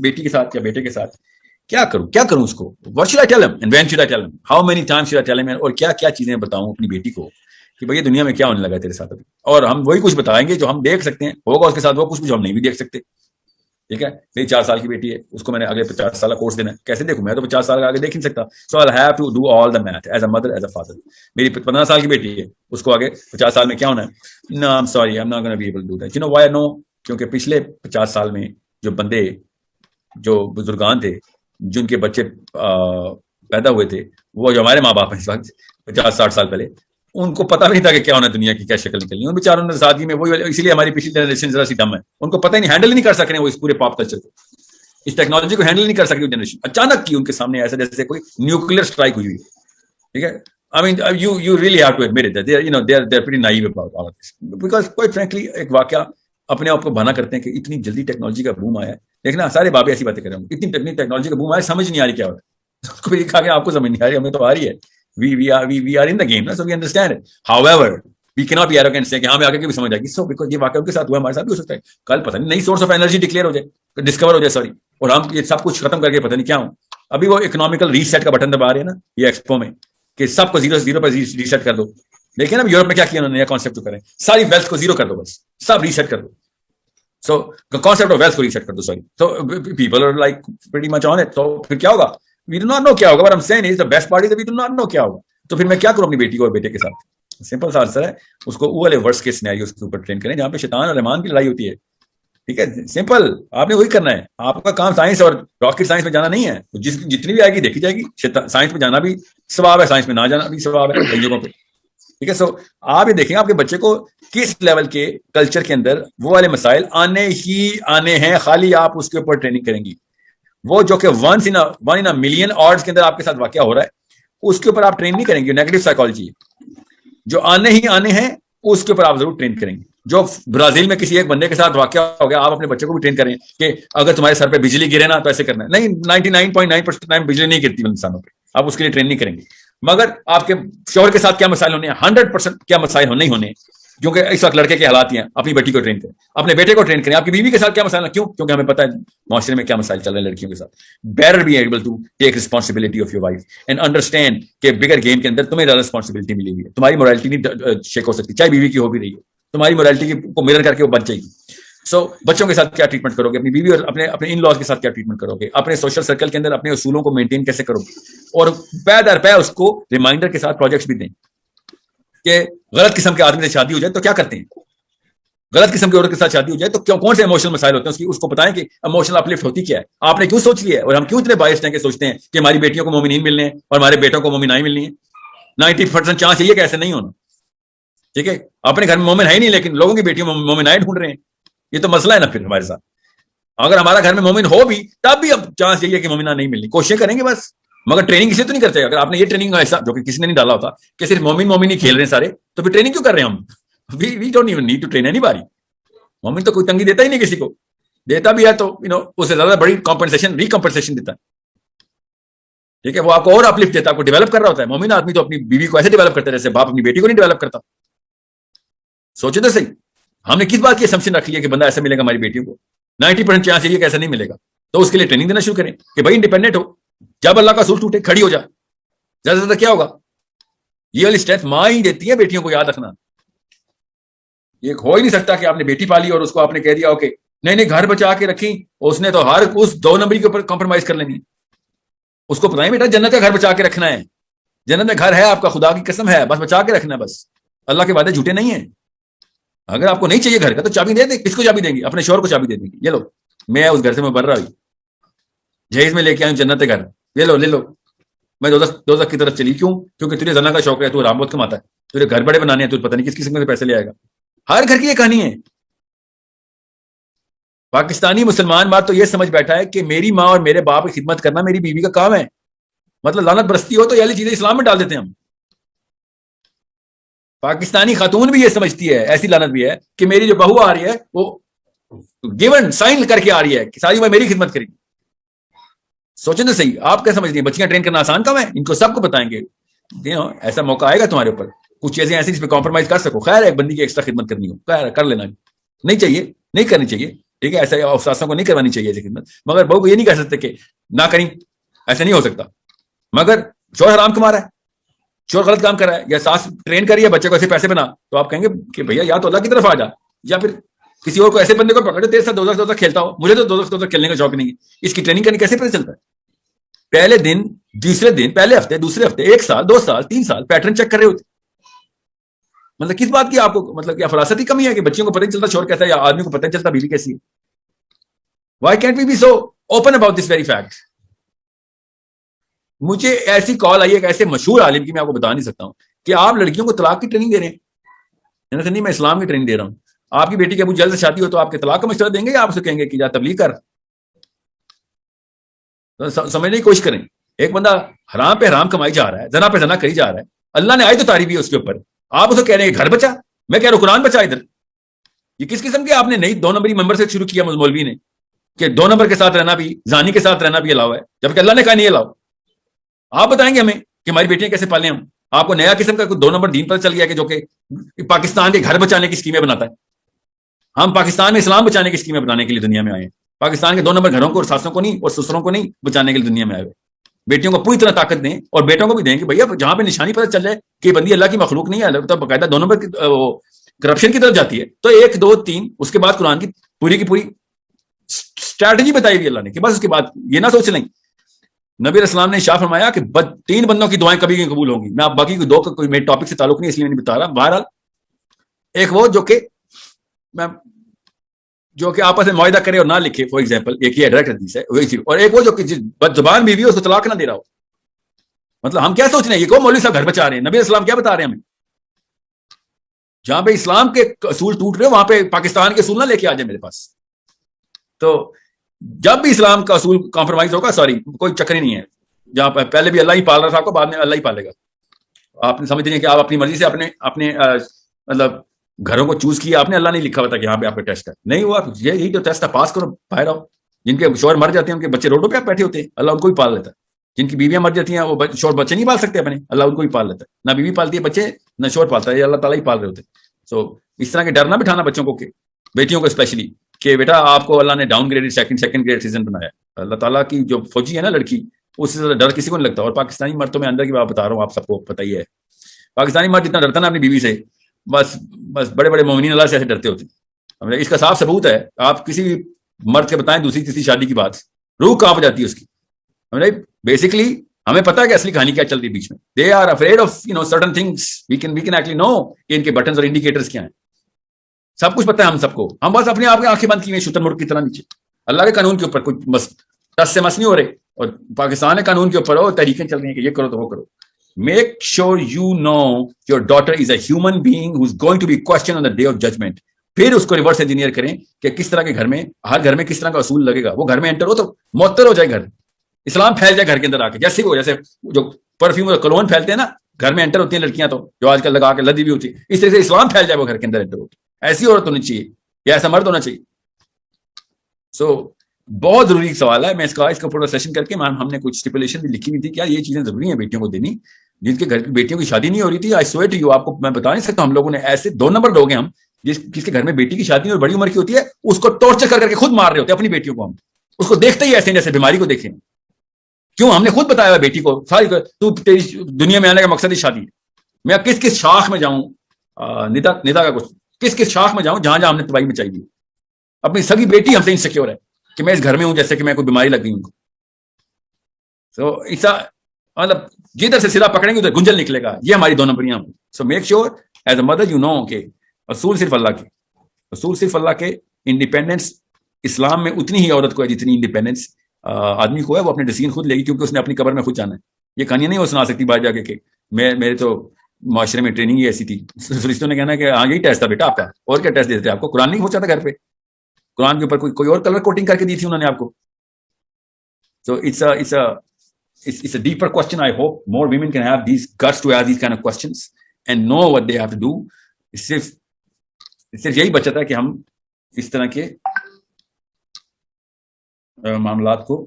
بیٹی کے ساتھ یا بیٹے کے ساتھ کیا کروں اس کو, what should I tell him and when should I tell him, how many times should I tell him, اور کیا چیزیں بتاؤں اپنی بیٹی کو کہ بھئی دنیا میں کیا ہونے لگا ہے تیرے ساتھ ابھی, اور ہم وہی کچھ بتائیں گے جو ہم دیکھ سکتے ہیں ہوگا اس کے ساتھ, وہ کچھ ہم نہیں بھی دیکھ سکتے. ٹھیک ہے, میری 4 سال کی بیٹی ہے, اس کو میں نے اگلے 50 سال کا کورس دینا ہے, کیسے دیکھوں, میں تو 50 سال کا آگے دیکھ نہیں سکتا. سو I'll have to do all the math as a mother, as a father. میری 15 سال کی بیٹی ہے, اس کو آگے 50 سال میں کیا ہونا ہے. No, I'm sorry, I'm not going to be able to do that. You know why I know, کیونکہ پچھلے 50 سال میں جو بندے, جو بزرگان تھے, جن کے بچے پیدا ہوئے تھے, وہ جو ہمارے ماں باپ ہیں اس وقت 50-60 سال پہلے, ان کو پتا بھی نہیں تھا کہ کیا ہونا ہے دنیا کی, کیا شکل نکلنی ہے. ان بیچاروں نے سادگی میں, وہی اسی لیے ہماری پچھلی جنریشن ذرا سی ڈم ہے, ان کو پتہ ہی نہیں, ہینڈل ہی نہیں کر سک رہے وہ اس پورے پاپ کلچر کو, اس ٹیکنالوجی کو ہینڈل نہیں کر سکتی جنریشن. اچانک کی ان کے سامنے ایسا جیسے کوئی نیوکلیر اسٹرائک ہوئی. ٹھیک ہے, I mean you really have to admit it that they're pretty naive about all of this, because quite frankly ایک واقعہ اپنے آپ کو بہانا کرتے ہیں کہ اتنی جلدی ٹیکنالوجی کا بوم آیا ہے. دیکھنا سارے بابے ایسی باتیں کر رہے ہوں, اتنی ٹیکنالوجی کا بوم آیا, سمجھ نہیں آ رہی کیا ہو رہا ہے. اس کو بھی کہا کہ آپ کو سمجھ نہیں آ رہی, ہمیں تو آ رہی ہے. we are in the game, so we understand it. However, we cannot be arrogant say کہ ہمیں آگے کی بھی سمجھ آئے گی. سو بیکاز یہ واقعہ ان کے ساتھ ہوا, ہمارے ساتھ بھی ہو سکتا ہے. کل پتہ نہیں نئی سورس آف انرجی ڈکلیئر ہو جائے, ڈسکور ہو جائے, سوری, اور ہم یہ سب کچھ ختم کر کے پتہ نہیں کیا ہوں. ابھی وہ اکنامیکل ریسیٹ کا بٹن دبا رہے ہیں نا یہ ایکسپو میں, کہ سب کو 0 پر ریسیٹ کر دو. لیکن اب یورپ میں کیا کیا انہوں نے, نیا کانسیپٹ کریں, ساری ویلتھ کو 0 کر دو, بس سب ریسیٹ کر دو. سو کانسیپٹ آف ویلتھ کو ریسیٹ کر دو, sorry. So people are like pretty much on it. تو پھر کیا ہوگا, وی ڈو ناٹ نو کیا ہوگا, but I am seeing is the best part is we do not know کیا ہوگا. تو پھر میں کیا کروں اپنی بیٹی کو اور بیٹے کے ساتھ؟ سمپل سا آنسر ہے, اس کو وہ والے ورڈز کے سینیریوز کے اوپر ٹرین کریں جہاں پہ شیطان اور رحمان کی لڑائی ہوتی ہے. ٹھیک ہے, سمپل, آپ نے وہی کرنا ہے. آپ کا کام سائنس اور راکٹ سائنس میں جانا نہیں ہے, جتنی بھی آئے گی دیکھی جائے گی. سائنس میں جانا بھی ثواب ہے, سائنس میں نہ جانا بھی ثواب ہے کئی جگہوں پہ. ٹھیک ہے, سو آپ یہ دیکھیں آپ کے بچے کو کس لیول کے کلچر کے اندر وہ والے مسائل آنے ہیں, خالی آپ اس کے اوپر ٹریننگ کریں گی. وہ جو کہ ون ان ملین آڈز کے اندر آپ کے ساتھ واقعہ ہو رہا ہے, اس کے اوپر آپ ٹرین نہیں کریں گے. نیگیٹو سائیکالوجی جو آنے ہیں اس کے اوپر آپ ضرور ٹرین کریں گے. جو برازیل میں کسی ایک بندے کے ساتھ واقعہ ہو گیا, آپ اپنے بچے کو بھی ٹرین کریں کہ اگر تمہارے سر پہ بجلی گرے نا تو ایسے کرنا ہے. نہیں, 99.9% ٹائم بجلی نہیں گرتی انسانوں پہ, آپ اس کے لیے ٹرین نہیں کریں گے. مگر آپ کے شوہر کے ساتھ کیا مسائل ہونے ہیں, 100% کیا مسائل نہیں ہونے, کیونکہ اس وقت لڑکے کے حالات ہیں. اپنی بیٹی کو ٹرین کریں, اپنے بیٹے کو ٹرین کریں. آپ کی بیوی کے ساتھ کیا مسائل ہیں, کیوں, کیونکہ ہمیں پتہ ہے معاشرے میں کیا مسائل چل رہے ہیں لڑکیوں کے ساتھ. Better be able to take responsibility of your wife and understand کہ بگر گیم کے اندر تمہیں زیادہ رسپانسبلٹی ملی ہوئی ہے. تمہاری مورالٹی نہیں شیک ہو سکتی, چاہے بیوی کی ہو بھی رہی ہو. تمہاری مورالٹی کو میرر کر کے وہ بچ جائے گی. سو بچوں کے ساتھ کیا ٹریٹمنٹ کرو گے, اپنی بیوی اور اپنے ان لاز کے ساتھ کیا ٹریٹمنٹ کرو گے, اپنے سوشل سرکل کے اندر اپنے اصولوں کو مینٹین کیسے کرو گے, اور پے در پے اس کو ریمائنڈر کے ساتھ پروجیکٹس بھی دیں کہ غلط قسم کے آدمی سے شادی ہو جائے تو کیا کرتے ہیں, غلط قسم کی عورت کے ساتھ شادی ہو جائے تو کون سے ایموشنل مسائل ہوتے ہیں, اس کو بتائیں کہ ایموشنل اپلفٹ ہوتی کیا ہے, آپ نے کیوں سوچ لیا ہے, اور ہم کیوں اتنے بائسڈ ہیں کہ سوچتے ہیں کہ ہماری بیٹیوں کو مومنین ملنے ہیں اور ہمارے بیٹوں کو مومنائیں ملنی ہے. 90% چانس یہ کہ ایسے نہیں ہونا. ٹھیک ہے, اپنے گھر میں مومن ہے ہی نہیں لیکن لوگوں کی بیٹیوں میں مومنائیں ڈھونڈ رہے ہیں. یہ تو مسئلہ ہے نا پھر ہمارے ساتھ. اگر ہمارا گھر میں مومن ہو بھی تب بھی اب چانس یہی ہے کہ مومنہ نہیں ملنی. کوششیں کریں گے بس, مگر ٹریننگ کسی تو نہیں کرتے. اگر آپ نے یہ ٹریننگ ایسا جو کہ کسی نے نہیں ڈالا ہوتا کہ صرف مومن ہی کھیل رہے ہیں سارے, تو پھر ٹریننگ کیوں کر رہے ہیں ہم. We don't even need to train anybody. مومن تو کوئی تنگی دیتا ہی نہیں کسی کو, دیتا بھی ہے تو اس سے زیادہ بڑی کمپنسیشن ریکمپنسیشن دیتا ہے. ٹھیک ہے, وہ آپ کو اور اپلفٹ دیتا ہے, آپ کو ڈیولپ کر رہا ہوتا ہے. مومن آدمی تو اپنی بیوی کو ایسے ڈیولپ کرتا ہے جیسے باپ اپنی بیٹی کو نہیں ڈیولپ کرتا. سوچے تو صحیح, ہم نے کس بات کی اسمپشن رکھ لی ہے کہ بندہ ایسا ملے گا ہماری بیٹیوں کو. 90% چانس یہ کہ ایسا نہیں ملے گا, تو اس کے لیے ٹریننگ دینا شروع کریں کہ بھائی انڈیپینڈنٹ ہو. جب اللہ کا اصول ٹوٹے کھڑی ہو جا, زیادہ سے زیادہ کیا ہوگا. یہ والی اسٹرینتھ ماں ہی دیتی ہے بیٹیوں کو, یاد رکھنا. یہ ہو ہی نہیں سکتا کہ آپ نے بیٹی پالی اور اس کو آپ نے کہہ دیا ہو کہ نہیں گھر بچا کے رکھی, اس نے تو ہر اس 2 نمبر کے اوپر کمپرومائز کر لینی. اس کو بتائیں بیٹا جنت کا گھر بچا کے رکھنا ہے, جنت میں گھر ہے آپ کا, خدا کی قسم ہے, بس بچا کے رکھنا ہے بس. اللہ کے وعدے جھوٹے نہیں ہیں. اگر آپ کو نہیں چاہیے گھر کا تو چابی دے دیں. کس کو چابی دیں گی؟ اپنے شوہر کو چابی دے دیں گی. یہ لو, میں اس گھر سے میں بڑھ رہا ہوں, جہیز میں لے کے آئی جنت گھر, یہ لو لے لو. میں دوزخ کی طرف چلی, کیوں؟ کیونکہ تجھے زنا کا شوق ہے, تو رام بہت کماتا ہے, تجھے گھر بڑے بنانے ہیں, تو پتہ نہیں کس قسم سے پیسے لے آئے گا. ہر گھر کی یہ کہانی ہے. پاکستانی مسلمان بات تو یہ سمجھ بیٹھا ہے کہ میری ماں اور میرے باپ کی خدمت کرنا میری بیوی کا کام ہے. مطلب لعنت برستی ہو تو یہ والی چیزیں اسلام میں ڈال دیتے ہیں ہم. پاکستانی خاتون بھی یہ سمجھتی ہے, ایسی لعنت بھی ہے کہ میری جو بہو آ رہی ہے وہ گیون سائن کر کے آ رہی ہے کہ ساری میں میری خدمت کرے گی. سوچیں تو صحیح, آپ کیا سمجھ رہی ہیں بچیاں ٹرین کرنا آسان کام ہے؟ ان کو سب کو بتائیں گے ایسا موقع آئے گا تمہارے اوپر, کچھ چیزیں ایسی جس پہ کمپرومائز کر سکو. خیر ایک بندی کی ایکسٹرا خدمت کرنی ہو, خیر کر لینا, نہیں چاہیے, نہیں کرنی چاہیے, ٹھیک ہے, ایسا ساسوں کو نہیں کروانی چاہیے ایسی خدمت, مگر بہو کو یہ نہیں کہہ سکتے کہ نہ کریں, ایسا نہیں ہو سکتا. مگر شوہر حرام کما رہا ہے, شوہر غلط کام کر رہا ہے, یا ساس ٹرین کر رہی ہے بچے کو ایسے پیسے بنا, تو آپ کہیں گے کہ بھیا یا تو اللہ کی طرف آ جا, یا پھر کسی اور کو ایسے بندے کو پکڑو تیرے ساتھ دو کھیلتا ہو, مجھے تو دو کھیلنے کا شوق نہیں ہے, اس کی ٹریننگ کرنے کیسے پتہ چلتا ہے؟ پہلے دن, دوسرے دن, پہلے ہفتے, دوسرے ہفتے, 1 سال, 2 سال, 3 سال پیٹرن چیک کر رہے ہوتے. مطلب کس بات کی آپ کو, مطلب کیا فراست کی کمی ہے کہ بچیوں کو پتہ نہیں چلتا شوہر کیسا ہے, یا آدمی کو پتہ نہیں چلتا بیوی کیسی ہے؟ Why can't we be so open about this very fact? مجھے ایسی کال آئی ہے کہ ایسے مشہور عالم کی, میں آپ کو بتا نہیں سکتا ہوں, کہ آپ لڑکیوں کو طلاق کی ٹریننگ دے رہے ہیں. نہیں, میں اسلام کی ٹریننگ دے رہا ہوں. آپ کی بیٹی کے ابو جلد سے شادی ہو تو آپ کے طلاق کا مشورہ دیں گے, یا آپ سے کہیں گے کہ جا تبلیغ کر؟ سمجھنے کی کوشش کریں. ایک بندہ حرام پہ حرام کمائی جا رہا ہے, زنا پہ زنا کری جا رہا ہے, اللہ نے آئی تو تعریف ہے اس کے اوپر, آپ اسے کہہ رہے ہیں کہ گھر بچا, میں کہہ رہا ہوں قرآن بچا ادھر. یہ کس قسم کے آپ نے نئی 2 نمبری ممبر سے شروع کیا مولوی نے, کہ 2 نمبر کے ساتھ رہنا بھی, زانی کے ساتھ رہنا بھی الاؤ ہے, جبکہ اللہ نے کہا نہیں الاؤ. آپ بتائیں گے ہمیں کہ ہماری بیٹیاں کیسے پالیں ہم؟ آپ کو نیا قسم کا 2 نمبر دین پتہ چل گیا کہ جو کہ پاکستان کے گھر بچانے کی اسکیمیں بناتا ہے. ہم پاکستان میں اسلام بچانے کی اسکیمیں بنانے کے لیے دنیا میں آئے ہیں, پاکستان کے 2 نمبر گھروں کو اور ساسوں کو نہیں اور سسروں کو نہیں بچانے کے لیے دنیا میں آئے ہوئے. بیٹیوں کو پوری طرح طاقت دیں, اور بیٹوں کو بھی دیں کہ بھیا جہاں پہ نشانی پتہ چل جائے کہ بندی اللہ کی مخلوق نہیں ہے, تو باقاعدہ 2 نمبر کرپشن کی طرف جاتی ہے, تو 1 2 3 اس کے بعد قرآن کی پوری اسٹریٹجی بتائی ہوئی اللہ نے, کہ بس اس کے بعد یہ نہ سوچ لیں. نبی علیہ السلام نے ارشاد فرمایا کہ 3 بندوں کی دعائیں کبھی نہیں قبول ہوں گی. میں آپ باقی 2 کا کوئی میرے ٹاپک سے تعلق نہیں, اس لیے نہیں بتا رہا. بہرحال ایک وہ جو کہ آپس میں معاہدہ کرے اور نہ لکھے, فار ایگزامپل, ایک یہ ڈائریکٹ حدیث ہے, اور ایک وہ جو کہ بد زبان بیوی ہو اس کو طلاق نہ دے رہا ہو. مطلب ہم کیا سوچ رہے ہیں, یہ کو مولوی صاحب گھر بچا رہے ہیں, نبی علیہ السلام کیا بتا رہے ہیں ہمیں؟ جہاں پہ اسلام کے اصول ٹوٹ رہے وہاں پہ پاکستان کے اصول نہ لے کے آ جائے میرے پاس. تو جب بھی اسلام کا اصول کمپرومائز ہوگا, سوری, کوئی چکر ہی نہیں ہے. جہاں پہ پہلے بھی اللہ ہی پال رہا تھا آپ کو, بعد میں اللہ ہی پالے گا. آپ نے سمجھ رہے ہیں کہ آپ اپنی مرضی سے اپنے مطلب گھروں کو چوز کیا آپ نے, اللہ نہیں لکھا ہوا تھا کہ یہاں پہ آپ کا ٹیسٹ ہے, نہیں ہوا, یہی جو ٹیسٹ ہے پاس کرو, باہر آؤ. جن کے شوہر مر جاتے ہیں ان کے بچے روڈوں پہ بیٹھے ہوتے ہیں, اللہ ان کو ہی پال لیتا ہے. جن کی بیویاں مر جاتی ہیں وہ شوہر بچے نہیں پال سکتے اپنے, اللہ ان کو ہی پال لیتا ہے. نہ بیوی پالتی ہے بچے, نہ شوہر پالتا ہے, یہ اللہ تعالیٰ ہی پال رہے ہوتے ہیں. سو اس طرح کے ڈر نہ بٹھانا بچوں کو, کہ بیٹیوں کو اسپیشلی, کہ بیٹا آپ کو اللہ نے downgrade second grade citizen بنایا. اللہ تعالیٰ کی جو فوجی ہے نا لڑکی, اس سے زیادہ ڈر کسی کو نہیں لگتا. اور پاکستانی مرد تو میں اندر کی بات بتا رہا ہوں, آپ سب کو پتہ ہی ہے, پاکستانی مرد جتنا ڈرتا نا اپنی بیوی سے, بس بڑے بڑے مومنین اللہ سے ایسے ڈرتے ہوتے ہیں. اس کا صاف ثبوت ہے, آپ کسی بھی مرد کے بتائیں دوسری تیسری شادی کی بات, روح کانپ جاتی ہے اس کی. بیسکلی ہمیں پتا ہے کہ اصلی کہانی کیا چل رہی ہے بیچ میں. They are afraid of certain things, we can actually know کہ ان کے بٹنز اور انڈیکیٹرز کیا ہیں. سب کچھ پتا ہے ہم سب کو, ہم بس اپنے آپ کی آنکھیں بند کی ہوئی شتر مرغ کی طرح نیچے. اللہ کے قانون کے اوپر کوئی بس ٹس سے مس نہیں ہو رہے, اور پاکستان کے قانون کے اوپر تحریکیں چل رہی ہیں کہ یہ کرو تو وہ کرو. Make sure you know your daughter is a human being who's going to be questioned on the day of judgment. پھر اس کو ریورس انجینئر کریں کہ کس طرح کے گھر میں, ہر گھر میں کس طرح کا اصول لگے گا. وہ گھر میں انٹر ہو تو معطر ہو جائے گھر, اسلام پھیل جائے گھر کے اندر آ کے, جیسے جو پرفیوم اور کلون پھیلتے ہیں نا, گھر میں انٹر ہوتی ہیں لڑکیاں تو جو آج کل لگا کے لدی بھی ہوتی ہے, اس طرح سے اسلام پھیل جائے وہ گھر کے اندر انٹر ہوتی. ایسی عورت ہونی چاہیے یا ایسا مرد ہونا چاہیے. سو بہت ضروری سوال ہے. میں اس کا پورا سیشن کر کے ہم نے کچھ اسٹیپولیشن بھی لکھی ہوئی تھی, کیا یہ چیزیں ضروری ہیں بیٹیوں کو دینی, جن کے گھر کی بیٹیوں کی شادی نہیں ہو رہی تھی. آئی سویئر ٹو یو, آپ کو میں بتا نہیں سکتا, ہم لوگوں نے ایسے 2 نمبر لوگ ہیں ہم, جس کے گھر میں بیٹی کی شادی اور بڑی عمر کی ہوتی ہے, اس کو ٹارچر کر کے خود مار رہے ہوتے ہیں اپنی بیٹیوں کو. ہم اس کو دیکھتے ہی ایسے جیسے بیماری کو دیکھیں. کیوں؟ ہم نے خود بتایا ہوا بیٹی کو, ساری تو تیری دنیا میں آنے کا مقصد ہی شادی ہے. میں کس شاخ میں جاؤں, ندا کا کچھ کس شاخ میں جاؤں جہاں ہم نے تباہی مچائی دی. اپنی سگی بیٹی ہم سے انسیکیور ہے کہ میں اس گھر میں ہوں جیسے کہ میں کوئی بیماری لگ گئی ہوں. سو ایسا مطلب جدھر سے سرا پکڑیں گے ادھر گنجل نکلے گا. یہ ہماری 2 نمبریاں. So make sure as a mother you know کہ اصول صرف اللہ کے. انڈیپینڈنس اسلام میں اتنی ہی عورت کو ہے جتنی انڈیپینڈنس آدمی کو ہے. وہ اپنے ڈیسیژن خود لے گی, کیونکہ اس نے اپنی قبر میں خود جانا ہے. یہ کہانیاں نہیں وہ سنا سکتی باہر جا کے کہ میرے تو معاشرے میں ٹریننگ ہی ایسی تھی. فرشتوں نے کہنا ہے کہ ہاں یہی ٹیسٹ تھا بیٹا آپ کا, اور کیا ٹیسٹ دیتے آپ کو؟ قرآن نہیں پہنچا تھا گھر پہ, قرآن کے اوپر کوئی اور کلر کوٹنگ کر کے دی تھی انہوں نے آپ کو. سو it's a deeper question. I hope more women can have these guts to ask these kind of questions and know what they have to do. صرف یہی بچتا ہے کہ ہم اس طرح کے معاملات کو